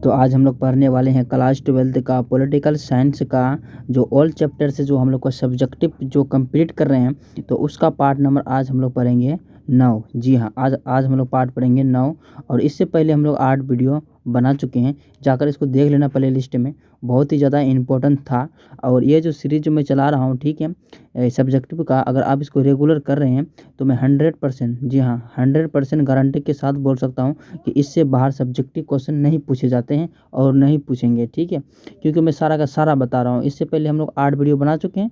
तो आज हम लोग पढ़ने वाले हैं क्लास 12 का पॉलिटिकल साइंस का जो ऑल चैप्टर से जो हम लोग का सब्जेक्टिव जो कंप्लीट कर रहे हैं, तो उसका पार्ट नंबर आज हम लोग पढ़ेंगे 9। जी हाँ, आज हम लोग पार्ट पढ़ेंगे 9। और इससे पहले हम लोग 8 वीडियो बना चुके हैं, जाकर इसको देख लेना प्ले लिस्ट में, बहुत ही ज़्यादा इम्पोर्टेंट था। और ये जो सीरीज जो मैं चला रहा हूँ, ठीक है, सब्जेक्टिव का, अगर आप इसको रेगुलर कर रहे हैं तो मैं 100%, जी हाँ 100% गारंटी के साथ बोल सकता हूँ कि इससे बाहर सब्जेक्टिव क्वेश्चन नहीं पूछे जाते हैं और नहीं पूछेंगे, ठीक है, क्योंकि मैं सारा का सारा बता रहा हूँ। इससे पहले हम लोग 8 वीडियो बना चुके हैं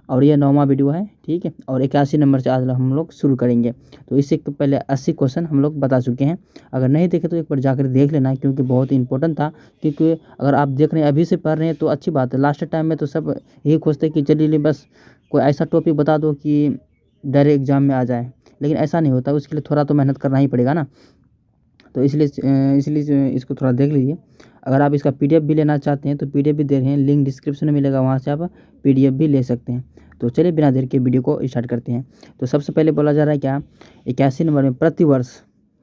और ये 9वां वीडियो है, ठीक है। और 81 नंबर से आज हम लोग शुरू करेंगे। तो इससे पहले 80 क्वेश्चन हम लोग बता चुके हैं। अगर नहीं देखे तो एक बार जाकर देख लेना, क्योंकि बहुत ही इंपॉर्टेंट था। क्योंकि अगर आप देख रहे हैं अभी से पढ़ रहे हैं तो अच्छी बात है। लास्ट टाइम में तो सब यही खोजते कि चलिए बस कोई ऐसा टॉपिक बता दो कि डायरेक्ट एग्जाम में आ जाए, लेकिन ऐसा नहीं होता। उसके लिए थोड़ा तो मेहनत करना ही पड़ेगा ना। तो इसलिए इसको थोड़ा देख लीजिए। अगर आप इसका पीडीएफ भी लेना चाहते हैं तो पीडीएफ भी दे रहे हैं, लिंक डिस्क्रिप्शन में मिलेगा, वहाँ से आप पीडीएफ भी ले सकते हैं। तो चलिए बिना देर के वीडियो को स्टार्ट करते हैं। तो सबसे पहले बोला जा रहा है क्या, 81 नंबर में प्रतिवर्ष,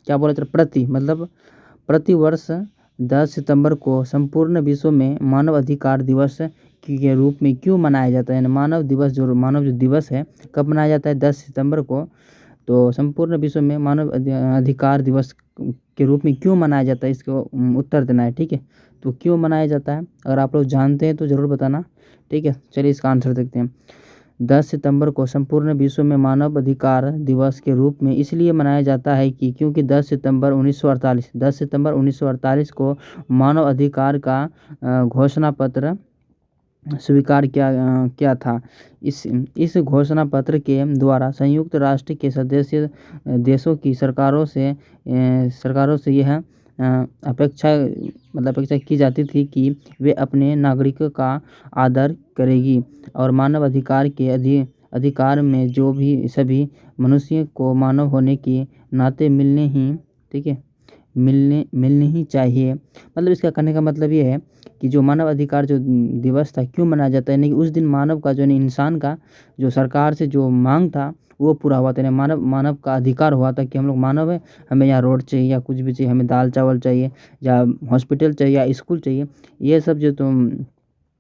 क्या बोला जा रहा है, प्रति मतलब प्रतिवर्ष 10 सितंबर को संपूर्ण विश्व में मानव अधिकार दिवस के रूप में क्यों मनाया जाता है। मानव जो दिवस है कब मनाया जाता है, 10 सितंबर को। तो संपूर्ण विश्व में मानव अधिकार दिवस के रूप में क्यों मनाया जाता है, इसको उत्तर देना है, ठीक है। तो क्यों मनाया जाता है, अगर आप लोग जानते हैं तो ज़रूर बताना, ठीक है। चलिए इसका आंसर देखते हैं। 10 सितंबर को संपूर्ण विश्व में मानव अधिकार दिवस के रूप में इसलिए मनाया जाता है कि क्योंकि 10 सितंबर 1948 को मानव अधिकार का घोषणा पत्र स्वीकार किया था। इस घोषणा पत्र के द्वारा संयुक्त राष्ट्र के सदस्य देशों की सरकारों से यह अपेक्षा की जाती थी कि वे अपने नागरिकों का आदर करेगी और मानव अधिकार के अधिकार में जो भी सभी मनुष्य को मानव होने के नाते मिलने ही, ठीक है, मिलनी ही चाहिए। मतलब इसका कहने का मतलब ये है कि जो मानव अधिकार जो दिवस था क्यों मनाया जाता है, यानी कि उस दिन मानव का जो इंसान का जो सरकार से जो मांग था वो पूरा हुआ था। मानव का अधिकार हुआ था कि हम लोग मानव है, हमें यहाँ रोड चाहिए या कुछ भी चाहिए, हमें दाल चावल चाहिए या हॉस्पिटल चाहिए या स्कूल चाहिए, ये सब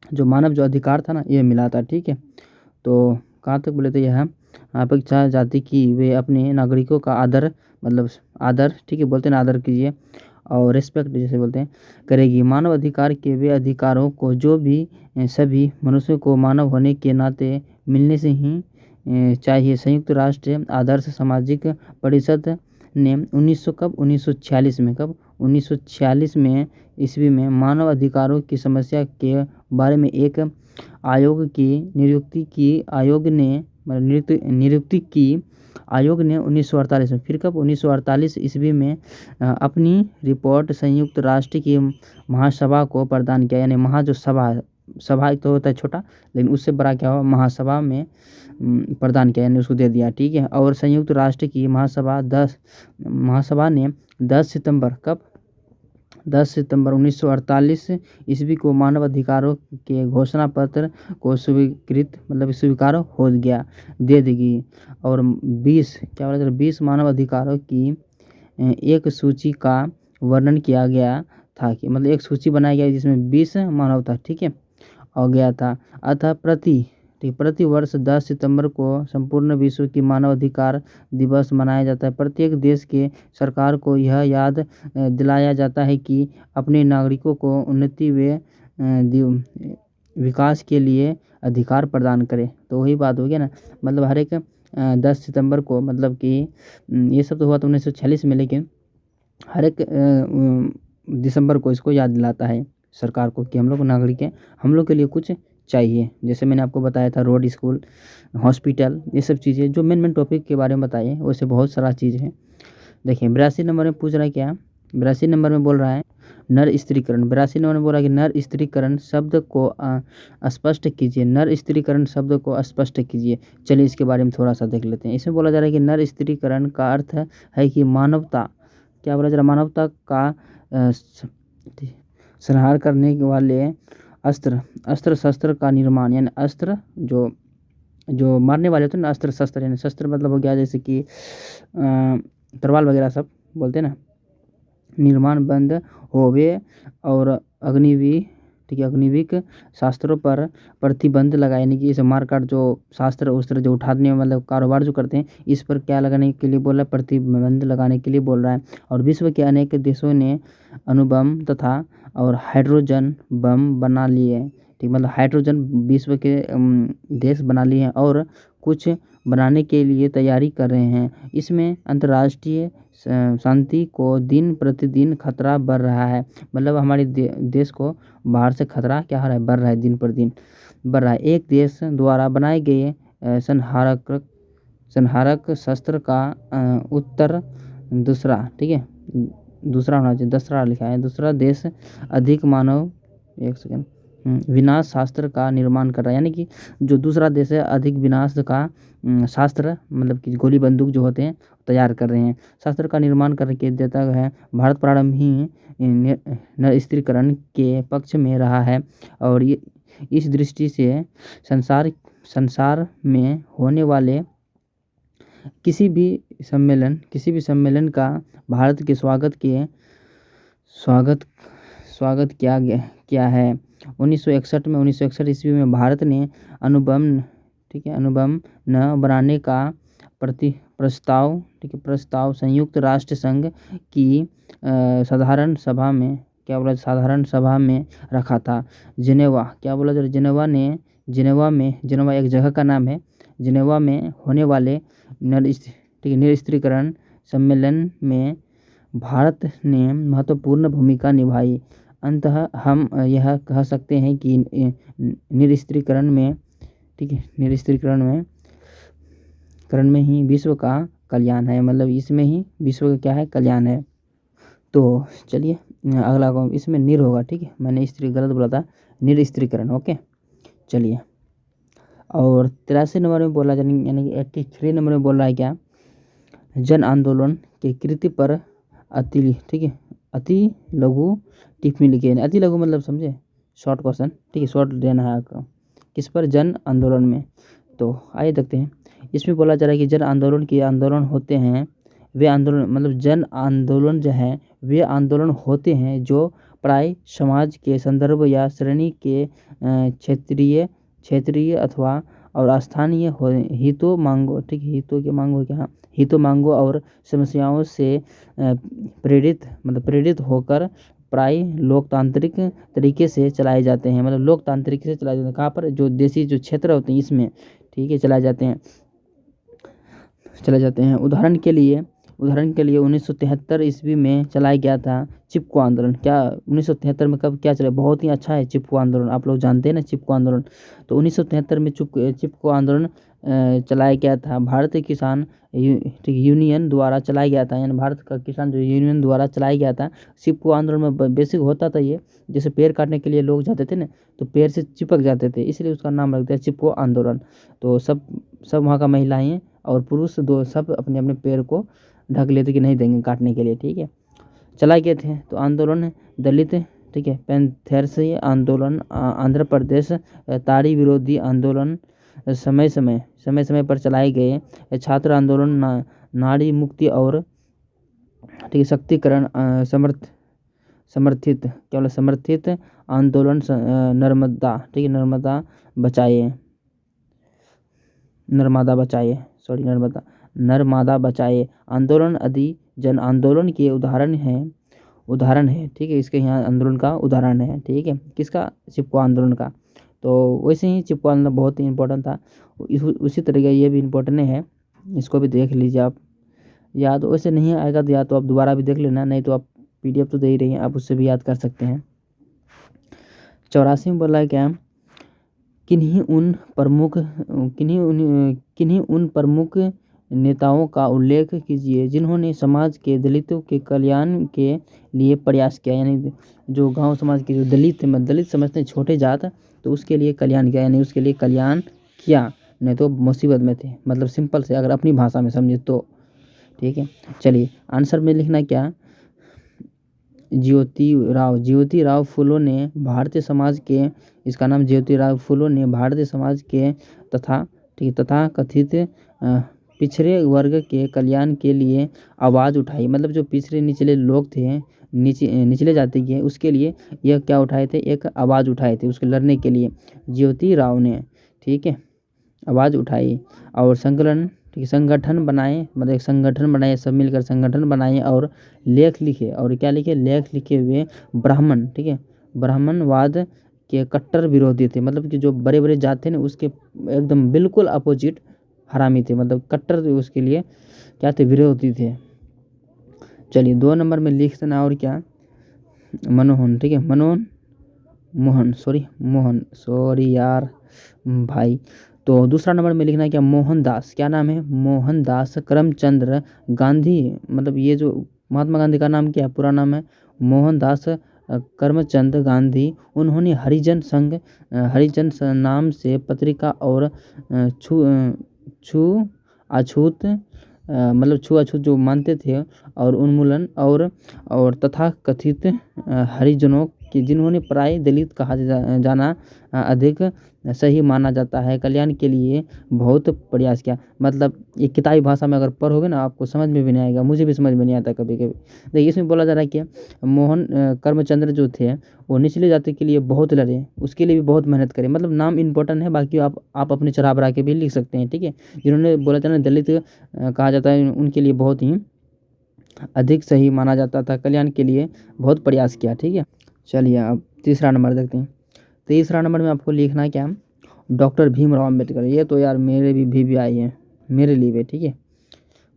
जो मानव जो अधिकार था ना, ये मिला था, ठीक है। तो कहाँ तक बोले थे, यह अपेक्षा जाति की वे अपने नागरिकों का आदर, मतलब आदर, ठीक है, बोलते हैं ना आदर कीजिए, और रिस्पेक्ट जैसे बोलते हैं, करेगी। मानव अधिकार के वे अधिकारों को जो भी सभी मनुष्यों को मानव होने के नाते मिलने से ही चाहिए। संयुक्त राष्ट्र आदर्श सामाजिक परिषद ने 1946 में 1946 में ईस्वी में मानव अधिकारों की समस्या के बारे में एक आयोग की नियुक्ति की। आयोग ने 1948 में, फिर कब, 1948 ईस्वी में अपनी रिपोर्ट संयुक्त राष्ट्र की महासभा को प्रदान किया। यानी जो सभा एक तो होता है छोटा, लेकिन उससे बड़ा क्या हुआ, महासभा में प्रदान किया, यानी उसको दे दिया, ठीक है। और संयुक्त राष्ट्र की महासभा ने 10 सितंबर 1948 ईस्वी को मानव अधिकारों के घोषणा पत्र को स्वीकार हो गया, दे देगी। और 20 मानव अधिकारों की एक सूची का वर्णन किया गया था, कि मतलब एक सूची बनाई गई जिसमें 20 मानव था, ठीक है, हो गया था। अतः प्रति वर्ष 10 सितंबर को संपूर्ण विश्व की मानव अधिकार दिवस मनाया जाता है। प्रत्येक देश के सरकार को यह याद दिलाया जाता है कि अपने नागरिकों को उन्नति व विकास के लिए अधिकार प्रदान करे। तो वही बात हो गया ना, मतलब हर एक 10 सितंबर को, मतलब कि ये सब तो हुआ था 1946 में, लेकिन हर एक दिसंबर को इसको याद दिलाता है सरकार को कि हम लोग नागरिक हैं, हम लोग के लिए कुछ चाहिए। जैसे मैंने आपको बताया था रोड, स्कूल, हॉस्पिटल, ये सब चीज़ें जो मेन टॉपिक के बारे में बताइए, वैसे बहुत सारा चीज़ है। देखिए 82 नंबर में पूछ रहा है क्या, 82 नंबर में बोल रहा है नर स्त्रीकरण। 82 नंबर में बोल रहा है कि नर स्त्रीकरण शब्द को स्पष्ट कीजिए। नर स्त्रीकरण शब्द को स्पष्ट कीजिए। चलिए इसके बारे में थोड़ा सा देख लेते हैं। इसमें बोला जा रहा है कि नर स्त्रीकरण का अर्थ है कि मानवता, क्या बोला जा रहा है, मानवता का संहार करने वाले अस्त्र शस्त्र का निर्माण, यानी अस्त्र जो मारने वाले होते हैं ना, अस्त्र शस्त्र, यानी शस्त्र मतलब हो गया जैसे कि तलवार वगैरह सब बोलते हैं ना, निर्माण बंद होवे और अग्निविक शास्त्रों पर प्रतिबंध लगाए, यानी कि इसे मारकाट जो शास्त्र उस्त्र जो उठाने मतलब कारोबार जो करते हैं इस पर क्या लगाने के लिए बोल रहा है, प्रतिबंध लगाने के लिए बोल रहा है। और विश्व के अनेक देशों ने अणुबम तथा और हाइड्रोजन बम बना लिए, ठीक, मतलब हाइड्रोजन विश्व के देश बना लिए हैं और कुछ बनाने के लिए तैयारी कर रहे हैं। इसमें अंतर्राष्ट्रीय शांति को दिन प्रतिदिन खतरा बढ़ रहा है, मतलब हमारे देश को बाहर से खतरा क्या हो रहा है, बढ़ रहा है, दिन पर दिन बढ़ रहा है। एक देश द्वारा बनाए गए संहारक शस्त्र का उत्तर दूसरा, ठीक है, दूसरा होना चाहिए, दूसरा लिखा है, दूसरा देश अधिक मानव एक सेकेंड विनाश शास्त्र का निर्माण कर रहा है, यानी कि जो दूसरा देश है अधिक विनाश का शास्त्र मतलब कि गोली बंदूक जो होते हैं तैयार कर रहे हैं, शास्त्र का निर्माण करके देता है। भारत प्रारंभ ही निरस्त्रीकरण के पक्ष में रहा है और ये इस दृष्टि से संसार में होने वाले किसी भी सम्मेलन का भारत के स्वागत किया है। 1961 ईस्वी में भारत ने अणुबम न बनाने का प्रस्ताव संयुक्त राष्ट्र संघ की साधारण सभा में रखा था। जेनेवा एक जगह का नाम है। जेनेवा में होने वाले निरस्त्रीकरण सम्मेलन में भारत ने महत्वपूर्ण भूमिका निभाई। अंततः हम यह कह सकते हैं कि निरस्त्रीकरण में ही विश्व का कल्याण है, मतलब इसमें ही विश्व का क्या है, कल्याण है। तो चलिए अगला इसमें निर होगा, ठीक है, मैंने स्त्री गलत बोला था, निरस्त्रीकरण, ओके। चलिए और 83 नंबर में बोला यानी कि 83 नंबर में बोल रहा है क्या, जन आंदोलन के कृति पर अति लघु टिप्पणी लिखी है। अति लघु मतलब समझे, शॉर्ट क्वेश्चन, ठीक है, शॉर्ट देना है आपको। किस पर, जन आंदोलन में। तो आइए देखते हैं, इसमें बोला जा रहा है कि जन आंदोलन होते हैं वे आंदोलन, मतलब जन आंदोलन जो है वे आंदोलन होते हैं जो प्राय समाज के संदर्भ या श्रेणी के क्षेत्रीय अथवा और स्थानीय हितों मांगों, ठीक, हितों मांगों और समस्याओं से प्रेरित होकर प्राय लोकतांत्रिक तरीके से चलाए जाते हैं, मतलब लोकतांत्रिक से चलाए जाते हैं। कहाँ पर, जो देशी जो क्षेत्र होते हैं इसमें, ठीक है, चलाए जाते हैं। उदाहरण के लिए 1973 ईस्वी में चलाया गया था चिपको आंदोलन। क्या 1973 में कब क्या चला, बहुत ही अच्छा है चिपको आंदोलन, आप लोग जानते हैं ना चिपको आंदोलन। तो 1973 में चिपको आंदोलन चलाया गया था, भारतीय किसान यूनियन द्वारा चलाया गया था, यानी भारत का किसान जो यूनियन द्वारा चलाया गया था। चिपको आंदोलन में बेसिक होता था ये, जैसे पेड़ काटने के लिए लोग जाते थे ना, तो पेड़ से चिपक जाते थे, इसलिए उसका नाम रख दिया चिपको आंदोलन। तो सब वहाँ का महिलाएं और पुरुष दो सब अपने अपने पेड़ को ढक लेते कि नहीं देंगे काटने के लिए, ठीक है, चलाए गए थे। तो आंदोलन दलित, ठीक है, पैंथर्स आंदोलन, आंध्र प्रदेश ताड़ी विरोधी आंदोलन, समय समय पर चलाए गए छात्र आंदोलन, नारी मुक्ति और, ठीक है, शक्तिकरण समर्थित आंदोलन, नर्मदा, ठीक है, नर्मदा बचाए आंदोलन आदि जन आंदोलन के उदाहरण है, ठीक है, इसके यहाँ आंदोलन का उदाहरण है, ठीक है, किसका, चिपको आंदोलन का। तो वैसे ही चिपको आंदोलन बहुत ही इम्पोर्टेंट था, उसी तरीके ये भी इम्पोर्टेंट है, इसको भी देख लीजिए आप, याद वैसे नहीं आएगा तो या तो आप दोबारा भी देख लेना, नहीं तो आप PDF तो दे ही रही हैं, आप उससे भी याद कर सकते हैं। 84 में बोला है क्या, किन्हीं उन प्रमुख नेताओं का उल्लेख कीजिए जिन्होंने समाज के दलितों के कल्याण के लिए प्रयास किया, यानी जो गांव समाज के जो दलित समझते हैं छोटे जात, तो उसके लिए कल्याण किया, यानी उसके लिए कल्याण किया, नहीं तो मुसीबत में थे, मतलब सिंपल से अगर अपनी भाषा में समझे तो, ठीक है। चलिए आंसर में लिखना क्या, ज्योतिराव फुले ने भारतीय समाज के, इसका नाम ज्योतिराव फुले ने भारतीय समाज के तथा कथित पिछड़े वर्ग के कल्याण के लिए आवाज़ उठाई। मतलब जो पिछड़े निचले लोग थे, निचले जाति के, उसके लिए यह क्या उठाए थे, एक आवाज़ उठाए थे उसके लड़ने के लिए ज्योति राव ने, ठीक है, आवाज़ उठाई। और संकलन, ठीक है, संगठन बनाए, मतलब एक संगठन बनाए, सब मिलकर संगठन बनाए और लेख लिखे। और क्या लिखे, लेख लिखे हुए ब्राह्मण, ठीक है, ब्राह्मणवाद के कट्टर विरोधी थे। मतलब कि जो बड़े बड़े जात थे ना, उसके एकदम बिल्कुल अपोजिट हरामी थे, मतलब कट्टर उसके लिए क्या थे, विरोधी थे। चलिए 2 नंबर में लिख देना, और क्या, मनमोहन, ठीक है, मोहन सॉरी यार भाई। तो दूसरा नंबर में लिखना है क्या, मोहनदास, क्या नाम है, मोहनदास करमचंद्र गांधी। मतलब ये जो महात्मा गांधी का नाम क्या है, पूरा नाम है मोहनदास करमचंद गांधी। उन्होंने हरिजन नाम से पत्रिका और छूआछूत मतलब छुआछूत जो मानते थे, और उन्मूलन और तथा कथित हरिजनों कि जिन्होंने प्राय दलित कहा जाना अधिक सही माना जाता है, कल्याण के लिए बहुत प्रयास किया। मतलब ये किताबी भाषा में अगर पढ़ोगे ना, आपको समझ में भी नहीं आएगा, मुझे भी समझ में नहीं आता कभी कभी। देखिए इसमें बोला जा रहा है कि मोहन करमचंद्र जो थे वो निचले जाति के लिए बहुत लड़े, उसके लिए भी बहुत मेहनत करे। मतलब नाम इंपॉर्टेंट है, बाकी आप अपने चढ़ा बढ़ा के भी लिख सकते हैं, ठीक है। जिन्होंने बोला था ना दलित कहा जाता है, उनके लिए बहुत ही अधिक सही माना जाता था, कल्याण के लिए बहुत प्रयास किया, ठीक है। चलिए अब तीसरा नंबर देखते हैं। तीसरा नंबर में आपको लिखना है क्या, डॉक्टर भीमराव अम्बेडकर। ये तो यार मेरे भी आई है, मेरे लिए भी, ठीक है,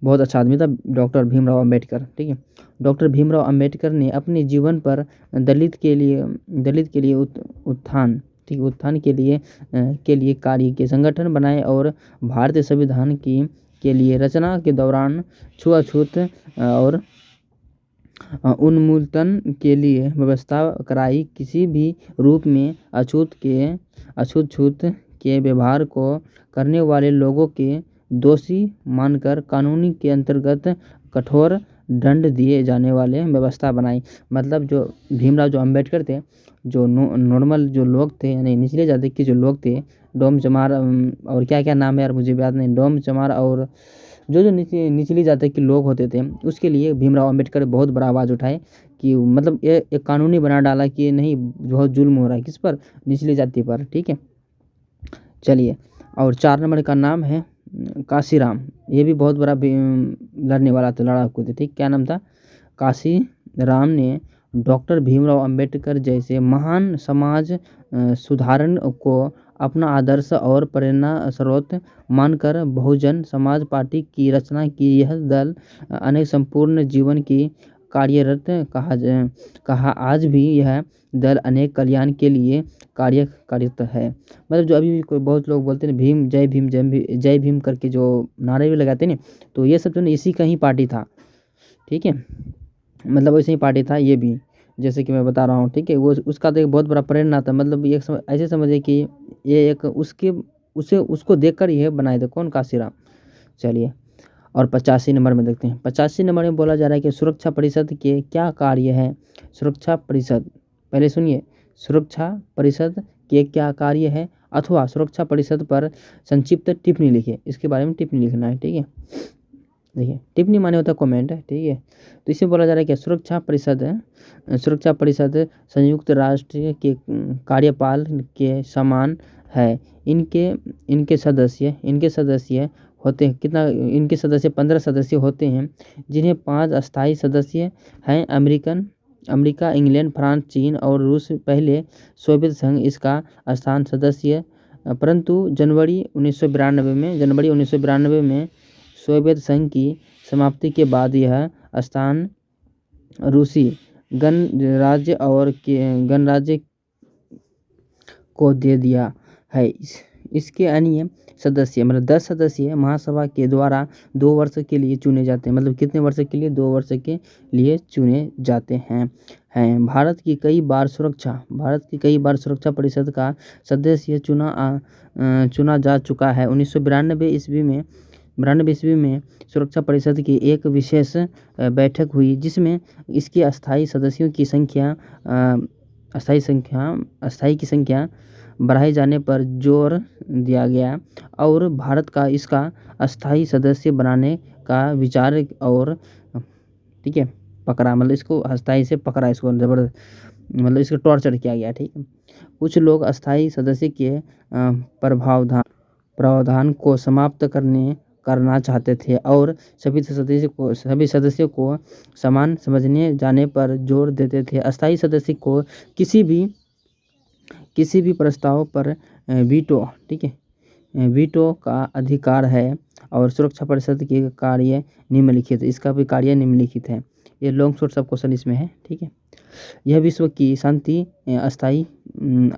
बहुत अच्छा आदमी था डॉक्टर भीमराव अम्बेडकर, ठीक है। डॉक्टर भीमराव अम्बेडकर ने अपने जीवन पर दलित के लिए उत्थान, ठीक, उत्थान के लिए कार्य के संगठन बनाए, और भारतीय संविधान के लिए रचना के दौरान छुआछूत और उन्मूलन के लिए व्यवस्था कराई। किसी भी रूप में अछूत-छूत के व्यवहार को करने वाले लोगों के दोषी मानकर कानून के अंतर्गत कठोर दंड दिए जाने वाले व्यवस्था बनाई। मतलब जो भीमराव जो अम्बेडकर थे, जो नॉर्मल जो लोग थे, यानी निचले जाति के जो लोग थे, डोम चमार और क्या क्या नाम है यार मुझे याद नहीं, डोम चमार और जो निचली जाति के लोग होते थे, उसके लिए भीमराव अम्बेडकर बहुत बड़ा आवाज़ उठाए कि मतलब ये एक कानूनी बना डाला कि नहीं, बहुत जुल्म हो रहा है किस पर, निचली जाति पर, ठीक है। चलिए, और 4 नंबर का नाम है काशीराम। ये भी बहुत बड़ा लड़ने वाला था, लड़ाकू थे, ठीक। क्या नाम था, काशीराम ने डॉक्टर भीमराव अम्बेडकर जैसे महान समाज सुधारण को अपना आदर्श और प्रेरणा स्रोत मानकर बहुजन समाज पार्टी की रचना की। यह दल अनेक संपूर्ण जीवन की कार्यरत कहा आज भी यह दल अनेक कल्याण के लिए कार्यरत है। मतलब जो अभी भी कोई बहुत लोग बोलते हैं भीम जय भीम जय भीम करके जो नारे भी लगाते हैं, तो ये सब जो इसी का ही पार्टी था, ठीक है। मतलब वैसे ही पार्टी था ये भी, जैसे कि मैं बता रहा हूँ, ठीक है। वो उसका तो एक बहुत बड़ा प्रेरणा था। मतलब ये ऐसे समझिए कि ये एक उसको देखकर यह बनाए थे, कौन, काशीराम। चलिए, और 85 नंबर में देखते हैं। 85 नंबर में बोला जा रहा है कि सुरक्षा परिषद के क्या कार्य है। सुरक्षा परिषद, पहले सुनिए, सुरक्षा परिषद के क्या कार्य है, अथवा सुरक्षा परिषद पर संक्षिप्त टिप्पणी लिखिए। इसके बारे में टिप्पणी लिखना है, ठीक है। देखिए टिप्पणी माने होता है कमेंट, ठीक है। तो इसमें बोला जा रहा है कि सुरक्षा परिषद संयुक्त राष्ट्र के कार्यपाल के समान है। इनके सदस्य होते हैं कितना, इनके सदस्य 15 सदस्य होते हैं, जिन्हें 5 अस्थायी सदस्य हैं। अमेरिका, इंग्लैंड, फ्रांस, चीन और रूस पहले सोवियत संघ इसका स्थान सदस्य, परंतु जनवरी 1992 में सोवियत संघ की समाप्ति के बाद यह स्थान रूसी गणराज्य को दे दिया है। इसके अन्य सदस्य, मतलब 10 सदस्य महासभा के द्वारा 2 वर्ष के लिए चुने जाते हैं। मतलब कितने वर्ष के लिए, 2 वर्ष के लिए चुने जाते हैं। भारत की कई बार सुरक्षा परिषद का सदस्य चुना जा चुका है। 1992 ईस्वी में सुरक्षा परिषद की एक विशेष बैठक हुई, जिसमें इसके अस्थायी सदस्यों की संख्या बढ़ाए जाने पर जोर दिया गया और भारत का इसका अस्थायी सदस्य बनाने का विचार और ठीक है पकड़ा, मतलब इसको अस्थायी से पकड़ा, इसको जबरदस्त मतलब इसको टॉर्चर किया गया। ठीक है, कुछ लोग अस्थायी सदस्य के प्रावधान को समाप्त करना चाहते थे और सभी सदस्यों को समान समझने जाने पर जोर देते थे। अस्थायी सदस्य को किसी भी प्रस्ताव पर वीटो ठीक है वीटो का अधिकार है और सुरक्षा परिषद के कार्य निम्नलिखित, इसका भी कार्य निम्नलिखित है। ये लॉन्ग शॉर्ट सब क्वेश्चन इसमें है। ठीक है, यह विश्व की शांति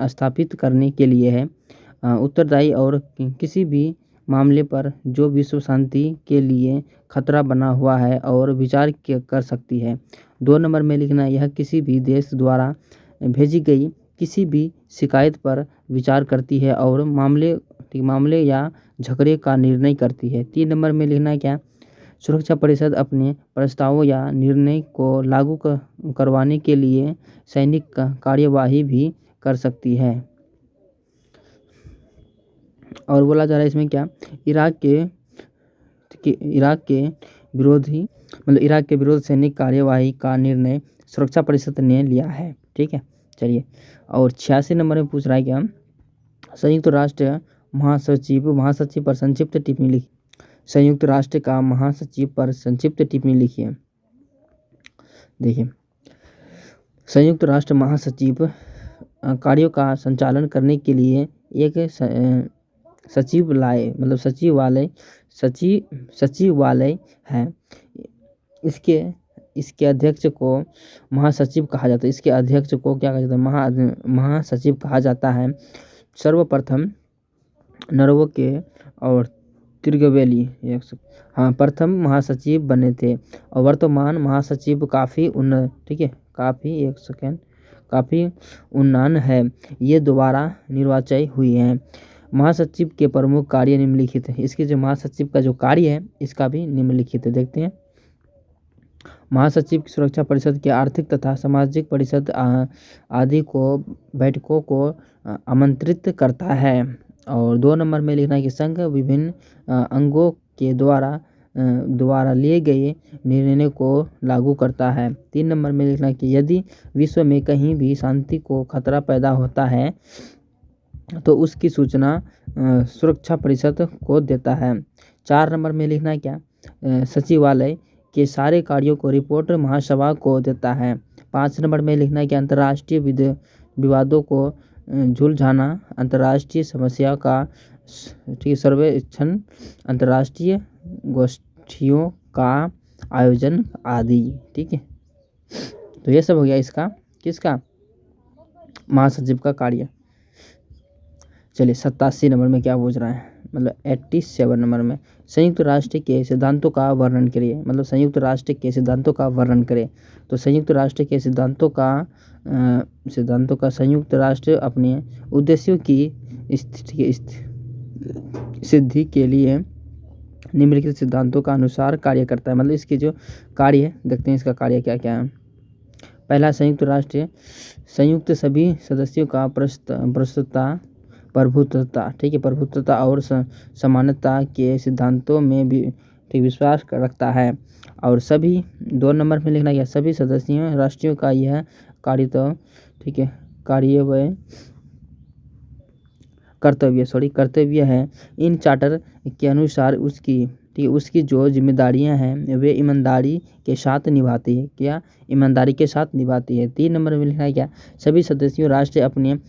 स्थापित करने के लिए है, उत्तरदायी और किसी भी मामले पर जो विश्व शांति के लिए खतरा बना हुआ है और विचार कर सकती है। 2 नंबर में लिखना, यह किसी भी देश द्वारा भेजी गई किसी भी शिकायत पर विचार करती है और मामले या झगड़े का निर्णय करती है। 3 नंबर में लिखना क्या, सुरक्षा परिषद अपने प्रस्तावों या निर्णय को लागू करवाने के लिए सैनिक कार्यवाही भी कर सकती है। और बोला जा रहा है इसमें क्या, इराक के विरोध सैनिक कार्यवाही का निर्णय सुरक्षा परिषद ने लिया है। ठीक है, चलिए। और 86 नंबर में पूछ रहा है क्या, संयुक्त राष्ट्र महासचिव पर संक्षिप्त टिप्पणी लिखी। संयुक्त राष्ट्र का महासचिव पर संक्षिप्त टिप्पणी लिखिए। देखिए, संयुक्त राष्ट्र महासचिव कार्यों का संचालन करने के लिए एक सचिवालय है। इसके अध्यक्ष को महासचिव कहा जाता है। इसके अध्यक्ष को क्या कहा जाता है, महासचिव कहा जाता है। सर्वप्रथम नरवो के और त्रिगवेली प्रथम महासचिव बने थे और वर्तमान महासचिव काफ़ी उन्नत है। ये दोबारा निर्वाचित हुई हैं। महासचिव के प्रमुख कार्य निम्नलिखित है। इसके जो महासचिव का जो कार्य है इसका भी निम्नलिखित है, देखते हैं। महासचिव की सुरक्षा परिषद के आर्थिक तथा सामाजिक परिषद आदि को बैठकों को आमंत्रित करता है। और 2 नंबर में लिखना है कि संघ विभिन्न अंगों के द्वारा लिए गए निर्णय को लागू करता है। 3 नंबर में लिखना है कि यदि विश्व में कहीं भी शांति को खतरा पैदा होता है तो उसकी सूचना सुरक्षा परिषद को देता है। 4 नंबर में लिखना है क्या, सचिवालय के सारे कार्यों को रिपोर्ट महासभा को देता है। 5 नंबर में लिखना है कि अंतर्राष्ट्रीय विवादों को सुलझाना, अंतर्राष्ट्रीय समस्या का सर्वेक्षण, अंतर्राष्ट्रीय गोष्ठियों का आयोजन आदि। ठीक है, तो ये सब हो गया इसका किसका, महासचिव का कार्य। चलिए 87 नंबर में क्या पूछ रहा है, मतलब 87 नंबर में संयुक्त राष्ट्र के सिद्धांतों का वर्णन करिए। मतलब संयुक्त राष्ट्र के सिद्धांतों का वर्णन करें। तो संयुक्त राष्ट्र के सिद्धांतों का संयुक्त राष्ट्र अपने उद्देश्यों की सिद्धि के लिए निम्नलिखित सिद्धांतों का अनुसार कार्य करता है। मतलब इसके जो कार्य है देखते हैं, इसका कार्य क्या क्या है। पहला, संयुक्त राष्ट्र संयुक्त सभी सदस्यों का प्रभुत्वता ठीक है, प्रभुत्वता और समानता के सिद्धांतों में भी विश्वास रखता है। और सभी 2 नंबर में लिखना, यह सभी सदस्य राष्ट्रों का यह कर्तव्य है। इन चार्टर के अनुसार उसकी जो जिम्मेदारियां हैं वे ईमानदारी के साथ निभाती है। क्या, ईमानदारी के साथ निभाती है। 3 नंबर में लिखना है क्या, सभी सदस्यों राष्ट्र अपने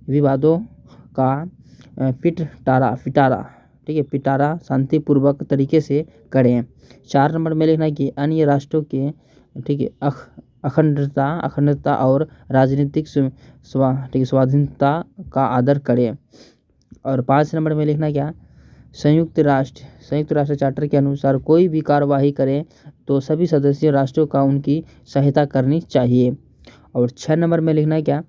विवादों का पिटारा शांतिपूर्वक तरीके से करें। 4 नंबर में लिखना है कि अन्य राष्ट्रों के अखंडता और राजनीतिक स्वाधीनता का आदर करें। और 5 नंबर में लिखना क्या, संयुक्त राष्ट्र चार्टर के अनुसार कोई भी कार्यवाही करे तो सभी सदस्य राष्ट्रों का उनकी सहायता करनी चाहिए। और 6 नंबर में लिखना है क्या,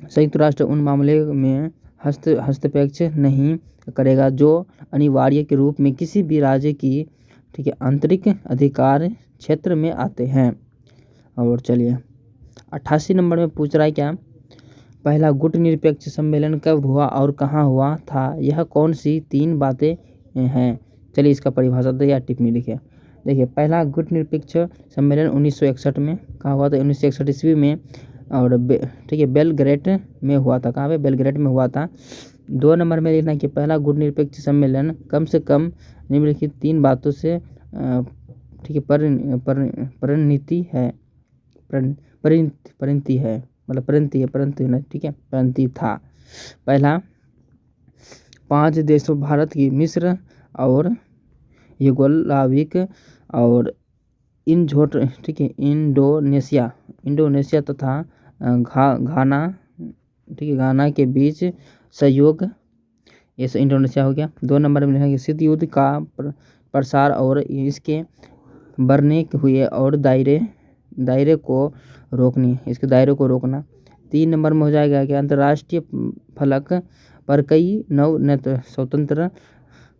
संयुक्त राष्ट्र उन मामले में हस्तक्षेप नहीं करेगा जो अनिवार्य के रूप में किसी भी राज्य की आंतरिक अधिकार क्षेत्र में आते हैं। और चलिए 88 नंबर में पूछ रहा है क्या, पहला गुटनिरपेक्ष सम्मेलन कब हुआ और कहाँ हुआ था? यह कौन सी 3 बातें हैं? चलिए इसका परिभाषा दे या टिप्पणी लिखे। देखिए, पहला गुटनिरपेक्ष सम्मेलन 1961 में कहाँ हुआ था? 1961 ईस्वी में, और ठीक है, बेलग्रेड में हुआ था। कहाँ पे? बेलग्रेड में हुआ था। 2 नंबर में लिखना कि पहला गुटनिरपेक्ष सम्मेलन कम से कम निम्नलिखित 3 बातों से ठीक है परिणति है, परिणति है, मतलब परिणति ना, ठीक है, परिणति था। पहला, 5 देशों भारत की, मिस्र और युगोस्लाविक और ठीक है इंडोनेशिया तथा घाना, ठीक है, घाना के बीच सहयोग, ये इंडोनेशिया हो गया। 2 नंबर में लिखेंगे शीत युद्ध का प्रसार और इसके बढ़ने हुए और दायरे को रोकना। 3 नंबर में हो जाएगा कि अंतर्राष्ट्रीय फलक पर कई नव स्वतंत्र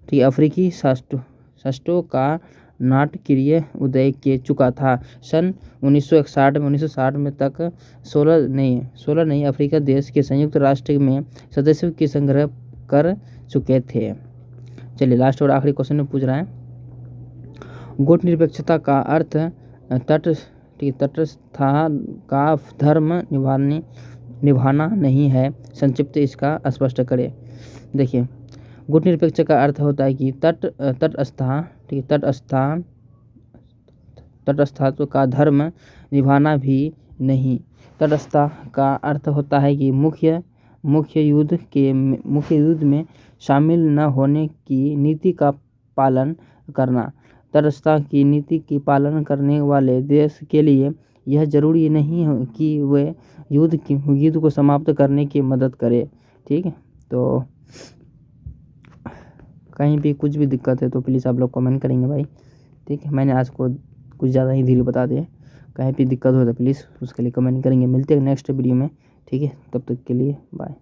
ठीक अफ्रीकी राष्ट्रों का नाटकीय उदय के चुका था। सन 1960 में तक 16 नई अफ्रीका देश के संयुक्त राष्ट्र में सदस्यों की संग्रह कर चुके थे। चलिए लास्ट और आखिरी क्वेश्चन में पूछ रहा है, गुटनिरपेक्षता का अर्थ तटस्थता का धर्म निभाना नहीं है, संक्षिप्त इसका स्पष्ट करें। देखिए, गुटनिरपेक्ष का अर्थ होता है कि तटस्थता का धर्म निभाना भी नहीं। तटस्थता का अर्थ होता है कि मुख्य युद्ध में शामिल न होने की नीति का पालन करना। तटस्थता की नीति की पालन करने वाले देश के लिए यह जरूरी नहीं है कि वे युद्ध को समाप्त करने की मदद करे। ठीक है, तो कहीं भी कुछ भी दिक्कत है तो प्लीज़ आप लोग कमेंट करेंगे भाई। ठीक है, मैंने आज को कुछ ज़्यादा ही धीरे बता दिया। कहीं भी दिक्कत हो तो प्लीज़ उसके लिए कमेंट करेंगे। मिलते हैं नेक्स्ट वीडियो में। ठीक है, तब तक के लिए बाय।